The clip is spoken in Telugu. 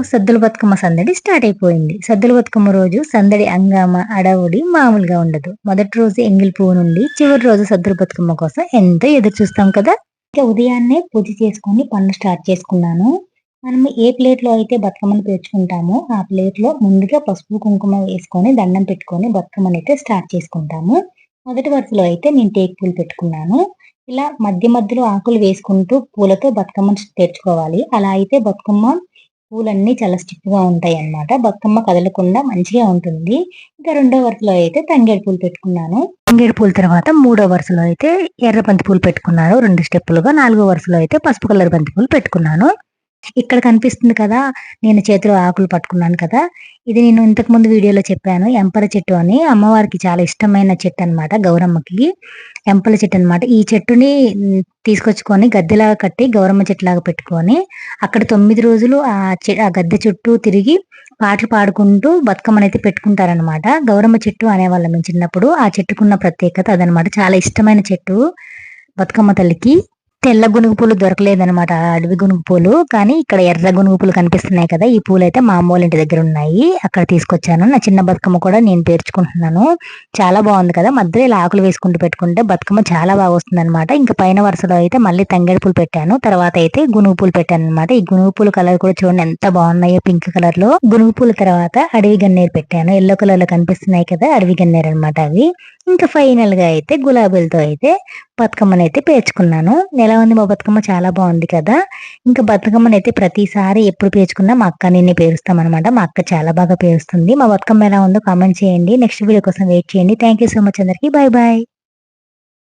సద్దుల బతుకమ్మ సందడి స్టార్ట్ అయిపోయింది. సద్దుల బతుకమ్మ రోజు సందడి హంగామా, హడావుడి మామూలుగా ఉండదు. మొదటి రోజు ఎంగిలి పువ్వు నుండి చివరి రోజు సద్దుల బతుకమ్మ కోసం ఎంతో ఎదురు చూస్తాం కదా! ఇక ఉదయాన్నే పూజ చేసుకొని పనులు స్టార్ట్ చేసుకున్నాను. మనం ఏ ప్లేట్‌లో అయితే బతుకమ్మను పేర్చుకుంటామో, ఆ ప్లేట్‌లో ముందుగా పసుపు, కుంకుమ వేసుకొని దండం పెట్టుకొని బతుకమ్మనైతే స్టార్ట్ చేసుకుంటాము. మొదటి వరుసలో అయితే నేను టేకు పూలు పెట్టుకున్నాను. ఇలా మధ్య మధ్యలో ఆకులు వేసుకుంటూ పూలతో బతుకమ్మను పేర్చుకోవాలి. అలా అయితే బతుకమ్మ పూలన్నీ చాలా స్టిఫ్‌గా ఉంటాయన్నమాట. బతుకమ్మ కదలకుండా మంచిగా ఉంటుంది. ఇంకా రెండో వరుసలో అయితే తంగేడు పూలు పెట్టుకున్నాను. తంగేడు పూల తర్వాత మూడో వరుసలో అయితే ఎర్ర బంతి పూలు పెట్టుకున్నాను 2 స్టెప్పులుగా. నాలుగో వరుసలో అయితే పసుపు కలర్ బంతి పూలు పెట్టుకున్నాను. ఇక్కడ కనిపిస్తుంది కదా! నేను చేతిలో ఆకులు పట్టుకున్నాను కదా! ఇది నేను ఇంతకుముందు వీడియోలో చెప్పాను. ఎంపల చెట్టు అని అమ్మవారికి చాలా ఇష్టమైన చెట్టనమాట గౌరమ్మకి. ఎంపల చెట్టనమాట. ఈ చెట్టుని తీసుకొచ్చుకొని గద్దెలాగా కట్టి గౌరమ్మ చెట్టులాగా పెట్టుకొని, అక్కడ 9 రోజులు ఆ గద్దె చుట్టూ తిరిగి పాటలు పాడుకుంటూ బతుకమ్మనైతే పెట్టుకుంటారనమాట. గౌరమ్మ చెట్టు అనేవాళ్ళం మేము చిన్నప్పుడు. ఆ చెట్టుకున్న ప్రత్యేకత అదనమాట. చాలా ఇష్టమైన చెట్టు బతుకమ్మ తల్లికి. తెల్ల గునుగు పూలు దొరకలేదనమాట. అడవి గునుగు పూలు. కానీ ఇక్కడ ఎర్ర గునుగు పూలు కనిపిస్తున్నాయి కదా! ఈ పూలయితే మా అమ్మోళ్ళ ఇంటి దగ్గర ఉన్నాయి. అక్కడ తీసుకొచ్చాను. నా చిన్న బతుకమ్మ కూడా నేను పేర్చుకుంటున్నాను. చాలా బాగుంది కదా! మధ్యలో ఇలా ఆకులు వేసుకుంటూ పెట్టుకుంటే బతుకమ్మ చాలా బాగా వస్తుందనమాట. ఇంకా పైన వరుసలో అయితే మళ్ళీ తంగేడు పూలు పెట్టాను. తర్వాత అయితే గునుగు పూలు పెట్టాననమాట. ఈ గునుగు పూల కలర్ కూడా చూడండి ఎంత బాగున్నాయో పింక్ కలర్ లో. గునుగు పూల తర్వాత అడవి గన్నేరు పెట్టాను. యెల్లో కలర్ లో కనిపిస్తున్నాయి కదా! అడవి గన్నేరు అనమాట అవి. ఇంకా ఫైనల్ గా అయితే గులాబీలతో అయితే బతుకమ్మనైతే పేర్చుకున్నాను. ఎలా ఉంది మా బతుకమ్మ? చాలా బాగుంది కదా! ఇంకా బతుకమ్మనైతే ప్రతిసారి ఎప్పుడు పేర్చుకున్నా మా అక్క నేనే పేరుస్తామనమాట. మా అక్క చాలా బాగా పేరుస్తుంది. మా బతుకమ్మ ఎలా ఉందో కామెంట్ చేయండి. నెక్స్ట్ వీడియో కోసం వెయిట్ చేయండి. థ్యాంక్ యూ సో మచ్ అందరికి. Bye bye.